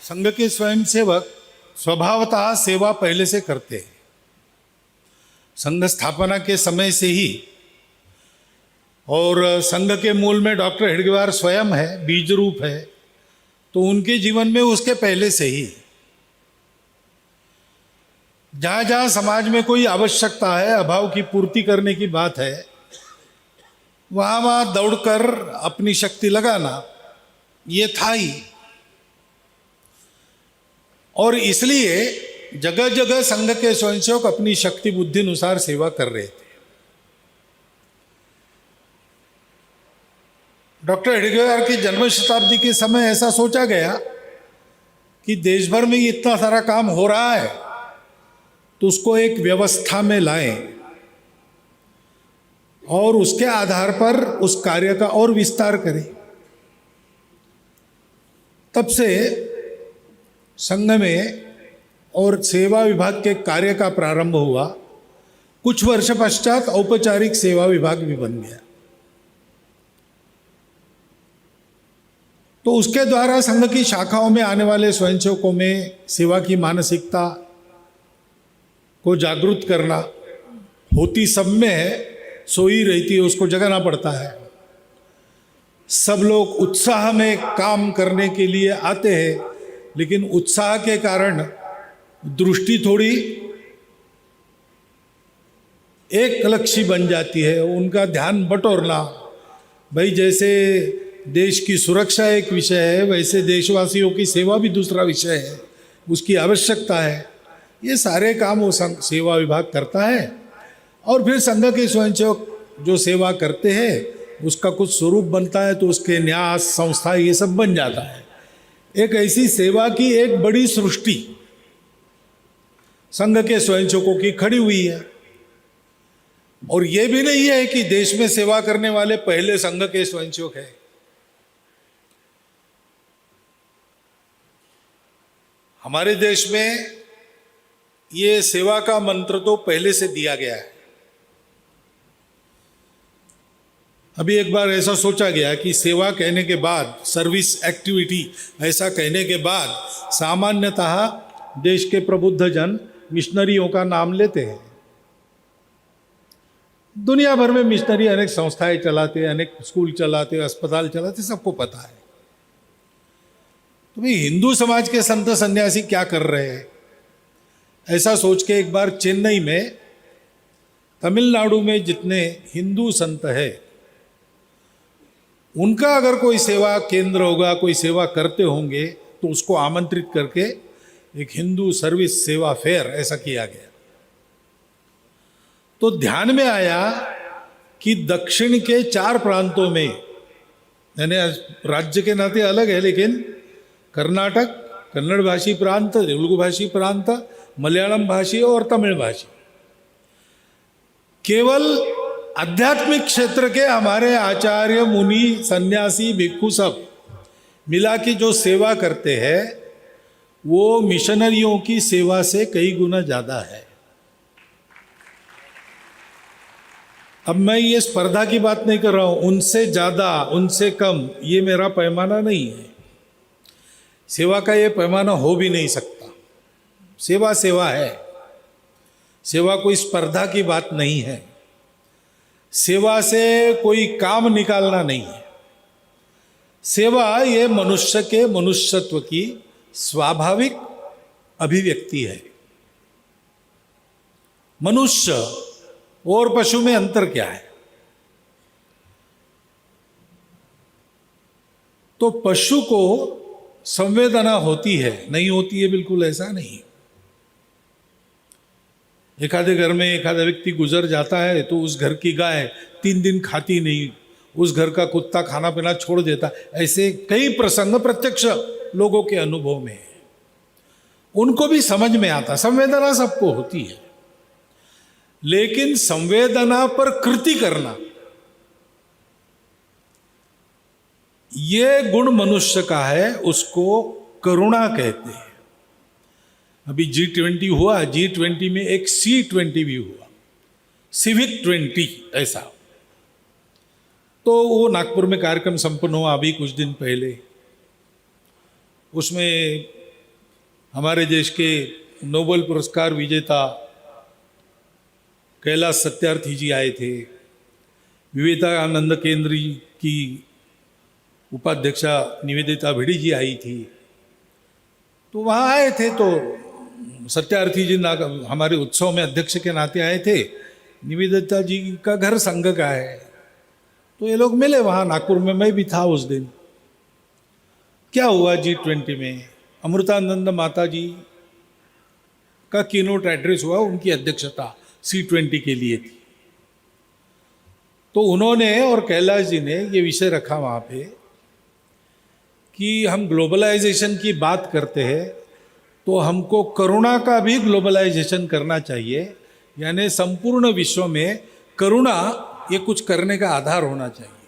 संघ के स्वयंसेवक स्वभावतः सेवा पहले से करते हैं। संघ स्थापना के समय से ही, और संघ के मूल में डॉक्टर हेडगेवार स्वयं है, बीज रूप है, तो उनके जीवन में उसके पहले से ही जहाँ जहाँ समाज में कोई आवश्यकता है, अभाव की पूर्ति करने की बात है, वहाँ वहाँ दौड़कर अपनी शक्ति लगाना ये था ही। और इसलिए जगह जगह संघ के स्वयंसेवक अपनी शक्ति बुद्धि अनुसार सेवा कर रहे थे। डॉक्टर हेडगेवार की जन्म शताब्दी के समय ऐसा सोचा गया कि देश भर में इतना सारा काम हो रहा है तो उसको एक व्यवस्था में लाएं और उसके आधार पर उस कार्य का और विस्तार करें। तब से संघ में और सेवा विभाग के कार्य का प्रारंभ हुआ। कुछ वर्ष पश्चात औपचारिक सेवा विभाग भी बन गया। तो उसके द्वारा संघ की शाखाओं में आने वाले स्वयंसेवकों में सेवा की मानसिकता को जागृत करना होती सब में है, सोई रहती है, उसको जगाना पड़ता है। सब लोग उत्साह में काम करने के लिए आते हैं, लेकिन उत्साह के कारण दृष्टि थोड़ी एक लक्ष्य बन जाती है, उनका ध्यान बटोरना। भाई जैसे देश की सुरक्षा एक विषय है, वैसे देशवासियों की सेवा भी दूसरा विषय है, उसकी आवश्यकता है। ये सारे काम वो सेवा विभाग करता है। और फिर संघ के स्वयंसेवक जो सेवा करते हैं उसका कुछ स्वरूप बनता है, तो उसके न्यास संस्था ये सब बन जाता है। एक ऐसी सेवा की एक बड़ी सृष्टि संघ के स्वयंसेवकों की खड़ी हुई है। और ये भी नहीं है कि देश में सेवा करने वाले पहले संघ के स्वयंसेवक है। हमारे देश में ये सेवा का मंत्र तो पहले से दिया गया है। अभी एक बार ऐसा सोचा गया कि सेवा कहने के बाद, सर्विस एक्टिविटी ऐसा कहने के बाद सामान्यतः देश के प्रबुद्ध जन मिशनरियों का नाम लेते हैं। दुनिया भर में मिशनरी अनेक संस्थाएं चलाते, अनेक स्कूल चलाते, अस्पताल चलाते, सबको पता है। तो भाई हिंदू समाज के संत सन्यासी क्या कर रहे हैं, ऐसा सोच के एक बार चेन्नई में, तमिलनाडु में जितने हिंदू संत है उनका अगर कोई सेवा केंद्र होगा, कोई सेवा करते होंगे, तो उसको आमंत्रित करके एक हिंदू सर्विस सेवा फेयर ऐसा किया गया। तो ध्यान में आया कि दक्षिण के 4 प्रांतों में, यानी राज्य के नाते अलग है, लेकिन कर्नाटक, कन्नड़ भाषी प्रांत, तेलुगु भाषी प्रांत, मलयालम भाषी और तमिल भाषी, केवल आध्यात्मिक क्षेत्र के हमारे आचार्य, मुनि, सन्यासी, भिक्षु सब मिला के जो सेवा करते हैं वो मिशनरियों की सेवा से कई गुना ज्यादा है। अब मैं ये स्पर्धा की बात नहीं कर रहा हूं, उनसे ज्यादा उनसे कम ये मेरा पैमाना नहीं है। सेवा का ये पैमाना हो भी नहीं सकता। सेवा सेवा है, सेवा कोई स्पर्धा की बात नहीं है, सेवा से कोई काम निकालना नहीं है। सेवा ये मनुष्य के मनुष्यत्व की स्वाभाविक अभिव्यक्ति है। मनुष्य और पशु में अंतर क्या है? तो पशु को संवेदना होती है, नहीं होती है बिल्कुल ऐसा नहीं। एखादे घर में एखादा व्यक्ति गुजर जाता है तो उस घर की गाय 3 दिन खाती नहीं, उस घर का कुत्ता खाना पीना छोड़ देता। ऐसे कई प्रसंग प्रत्यक्ष लोगों के अनुभव में है। उनको भी समझ में आता, संवेदना सबको होती है, लेकिन संवेदना पर कृति करना ये गुण मनुष्य का है, उसको करुणा कहते हैं। अभी G20 हुआ, G20 में एक C20 भी हुआ, सिविक 20 ऐसा। तो वो नागपुर में कार्यक्रम संपन्न हुआ अभी कुछ दिन पहले। उसमें हमारे देश के नोबेल पुरस्कार विजेता कैलाश सत्यार्थी जी आए थे, विवेकानंद केंद्र की उपाध्यक्षा निवेदिता भिड़ी जी आई थी। तो वहाँ आए थे, तो सत्यार्थी जी हमारे उत्सव में अध्यक्ष के नाते आए थे। निवेदिता जी का घर संघ का है, तो ये लोग मिले वहाँ नागपुर में, मैं भी था उस दिन। क्या हुआ G20 में, अमृतानंद माता जी का कीनोट एड्रेस हुआ, उनकी अध्यक्षता C20 के लिए थी। तो उन्होंने और कैलाश जी ने ये विषय रखा वहाँ पे कि हम ग्लोबलाइजेशन की बात करते हैं तो हमको करुणा का भी ग्लोबलाइजेशन करना चाहिए, यानी संपूर्ण विश्व में करुणा ये कुछ करने का आधार होना चाहिए।